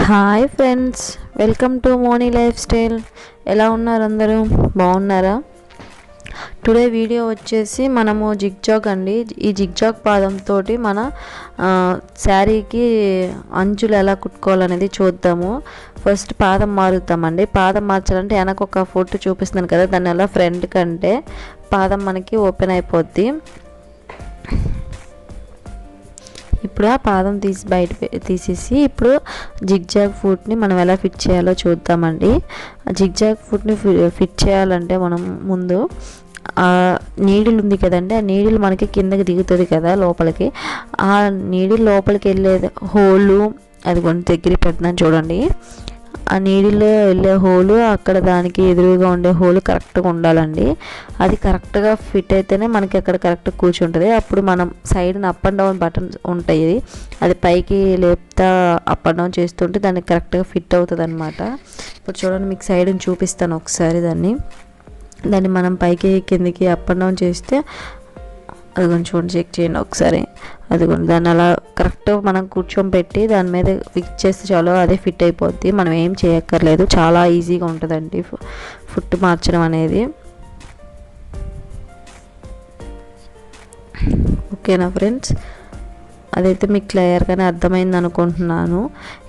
Hi friends, welcome to Moni life style. ఎలా ఉన్నారు అందరూ? బాగున్నారా? టుడే వీడియో వచ్చేసి మనము జిగ్జాగ్ అండి. ఈ జిగ్జాగ్ పాదంతో మన శారీకి అంచులు ఎలా కుట్టుకోవాలనేది చూద్దాము. ఫస్ట్ పాదం మారుతామండి. పాదం మార్చాలంటే వెనక ఒక ఫోటో చూపిస్తున్నాను కదా, దాన్ని అలా ఫ్రంట్ కంటే పాదం మనకి ఓపెన్ అయిపోద్ది. ఇప్పుడు ఆ పాదం తీసేసి ఇప్పుడు జిగ్జాగ్ ఫుట్ని మనం ఎలా ఫిట్ చేయాలో చూద్దామండి. జిగ్జాగ్ ఫుట్ని ఫిట్ చేయాలంటే మనం ముందు ఆ నీడిల్ ఉంది కదండి, ఆ నీడిల్ మనకి కిందకి దిగుతుంది కదా లోపలికి. ఆ నీడిల్ లోపలికి వెళ్ళే హోలు అది కొంచెం దగ్గర పెడుతున్నాను చూడండి. ఆ నీడిలో వెళ్ళే హోలు అక్కడ దానికి ఎదురుగా ఉండే హోలు కరెక్ట్గా ఉండాలండి. అది కరెక్ట్గా ఫిట్ అయితేనే మనకి అక్కడ కరెక్ట్గా కూర్చుంటుంది. అప్పుడు మనం సైడ్ని అప్ అండ్ డౌన్ బటన్స్ ఉంటాయి, అది పైకి లేపుతా అప్ అండ్ డౌన్ చేస్తుంటే దానికి కరెక్ట్గా ఫిట్ అవుతుంది అనమాట. ఇప్పుడు చూడండి, మీకు సైడ్ని చూపిస్తాను ఒకసారి. దాన్ని మనం పైకి కిందికి అప్ అండ్ డౌన్ చేస్తే అది కొంచెం చెక్ చేయండి ఒకసారి. అదిగోండి, దాన్ని అలా కరెక్ట్ మనం కూర్చోబెట్టి దాని మీద ఫిక్స్ చేస్తే చాలు, అదే ఫిట్ అయిపోద్ది. మనం ఏం చేయక్కర్లేదు, చాలా ఈజీగా ఉంటుందండి ఫుట్ మార్చడం అనేది. ఓకేనా ఫ్రెండ్స్? అదైతే మీకు క్లియర్గానే అర్థమైంది అనుకుంటున్నాను.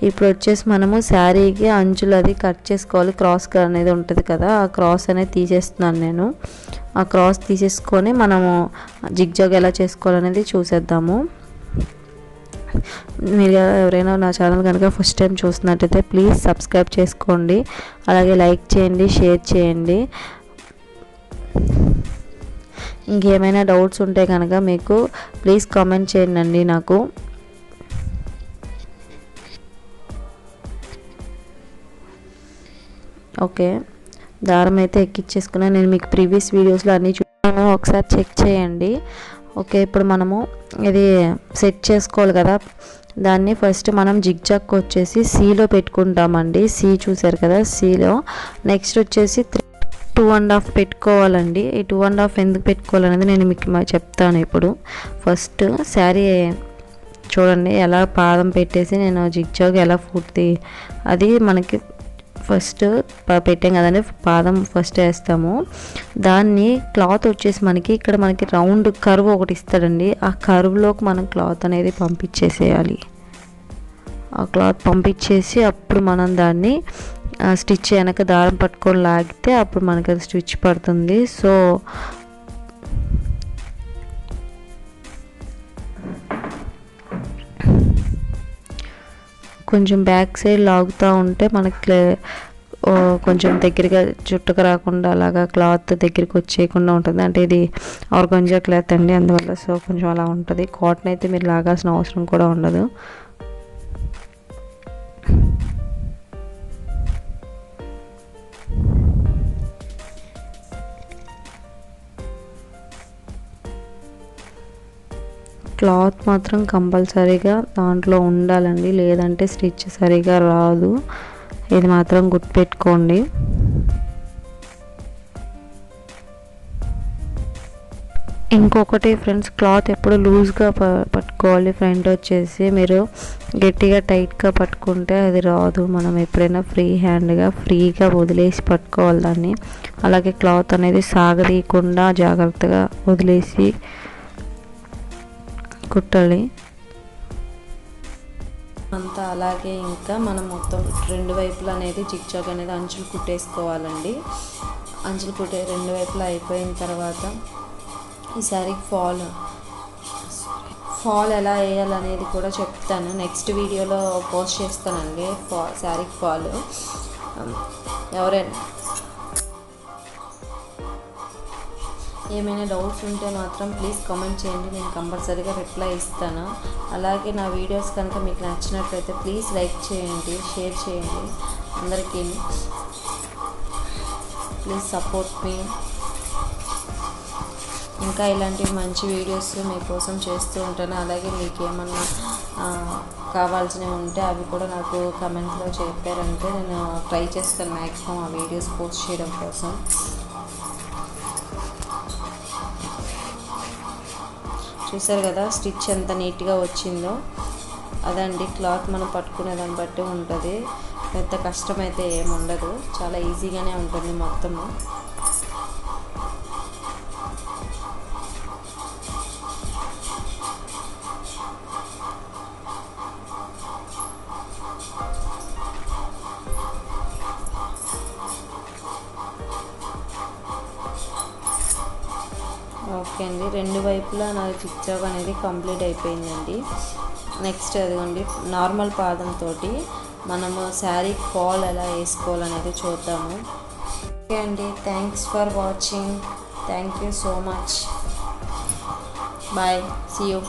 ఇప్పుడు వచ్చేసి మనము శారీకి అంచులు అది కట్ చేసుకోవాలి. క్రాస్ అనేది ఉంటుంది కదా, ఆ క్రాస్ అనేది తీసేస్తున్నాను నేను. ఆ క్రాస్ తీసేసుకొని మనము జిగ్జాగ్ ఎలా చేసుకోవాలనేది చూసేద్దాము. మీరు ఎవరైనా నా ఛానల్ కనుక ఫస్ట్ టైం చూస్తున్నట్టయితే ప్లీజ్ సబ్స్క్రైబ్ చేసుకోండి, అలాగే లైక్ చేయండి, షేర్ చేయండి. ఇంకేమైనా డౌట్స్ ఉంటే కనుక మీకు ప్లీజ్ కామెంట్ చేయండి నాకు. ఓకే, దారం అయితే ఎక్కించేసుకున్నా. నేను మీకు ప్రీవియస్ వీడియోస్లో అన్నీ చూసాను, ఒకసారి చెక్ చేయండి. ఓకే, ఇప్పుడు మనము ఇది సెట్ చేసుకోవాలి కదా, దాన్ని ఫస్ట్ మనం జిగ్జాగ్ వచ్చేసి సీలో పెట్టుకుంటామండి. సీ చూసారు కదా, సీలో. నెక్స్ట్ వచ్చేసి 2.5 పెట్టుకోవాలండి. ఈ 2.5 ఎందుకు పెట్టుకోవాలనేది నేను మీకు చెప్తాను ఇప్పుడు. ఫస్ట్ శారీ చూడండి ఎలా పాదం పెట్టేసి నేను జిగ్జాగ్ ఎలా పూర్తి అది మనకి ఫస్ట్ పెట్టాం కదండి, పాదం ఫస్ట్ వేస్తాము. దాన్ని క్లాత్ వచ్చేసి మనకి రౌండ్ కర్వ్ ఒకటి ఇస్తాడండి. ఆ కర్వ్లోకి మనం క్లాత్ అనేది పంపించేసేయాలి. ఆ క్లాత్ పంపించేసి అప్పుడు మనం దాన్ని స్టిచ్ వెనక దారం పట్టుకొని లాగితే అప్పుడు మనకి అది స్టిచ్ పడుతుంది. సో కొంచెం బ్యాక్ సైడ్ లాగుతూ ఉంటే మనకి కొంచెం దగ్గరగా చుట్టుకు రాకుండా అలాగా క్లాత్ దగ్గరికి వచ్చేయకుండా ఉంటుంది. అంటే ఇది ఆర్గాంజా క్లాత్ అండి, అందువల్ల సో కొంచెం అలా ఉంటుంది. కాటన్ అయితే మీరు లాగాల్సిన అవసరం కూడా ఉండదు. క్లాత్ మాత్రం కంపల్సరీగా దాంట్లో ఉండాలండి, లేదంటే స్టిచ్ సరిగా రాదు. ఇది మాత్రం గుర్తుపెట్టుకోండి. ఇంకొకటి ఫ్రెండ్స్, క్లాత్ ఎప్పుడు లూజ్గా పట్టుకోవాలి. ఫ్రంట్ వచ్చేసి మీరు గట్టిగా టైట్గా పట్టుకుంటే అది రాదు. మనం ఎప్పుడైనా ఫ్రీ హ్యాండ్గా ఫ్రీగా వదిలేసి పట్టుకోవాలి దాన్ని. అలాగే క్లాత్ అనేది సాగదీయకుండా జాగ్రత్తగా వదిలేసి కుట్టాలి అంతా. అలాగే ఇంకా మనం మొత్తం రెండు వైపులు అనేది జిగ్జాగ్ అనేది అంచులు కుట్టేసుకోవాలండి. అంచులు కుట్టే రెండు వైపులా అయిపోయిన తర్వాత ఈ శారీకి ఫాల్ ఎలా వేయాలనేది కూడా చెప్తాను. నెక్స్ట్ వీడియోలో పోస్ట్ చేస్తానండి శారీకి ఫాల్. ఎవరైనా ఏమైనా డౌట్స్ ఉంటే మాత్రం ప్లీజ్ కామెంట్ చేయండి, నేను కంపల్సరీగా రిప్లై ఇస్తాను. అలాగే నా వీడియోస్ కనుక మీకు నచ్చినట్లయితే ప్లీజ్ లైక్ చేయండి, షేర్ చేయండి. అందరికీ ప్లీజ్ సపోర్ట్ మీ. ఇంకా ఇలాంటి మంచి వీడియోస్ మీకోసం చేస్తూ ఉంటాను. అలాగే మీకు ఏమన్నా కావాల్సినవి ఉంటే అవి కూడా నాకు కమెంట్లో చెప్పారంటే నేను ట్రై చేస్తాను మ్యాక్సిమం ఆ వీడియోస్ పోస్ట్ చేయడం కోసం. చూసారు కదా స్టిచ్ ఎంత నీట్గా వచ్చిందో. అదండి క్లాత్ మనం పట్టుకునే దాన్ని బట్టి ఉంటుంది, పెద్ద కష్టమైతే ఏమి ఉండదు, చాలా ఈజీగానే ఉంటుంది మొత్తము. ఓకే అండి, రెండు వైపులా నా జిగ్జాగ్ అనేది కంప్లీట్ అయిపోయిందండి. నెక్స్ట్ అదిగోండి నార్మల్ పాదంతో మనము శారీ ఫాల్ ఎలా వేసుకోవాలనేది చూద్దాము. ఓకే అండి, thanks for watching. Thank you so much. Bye, see you.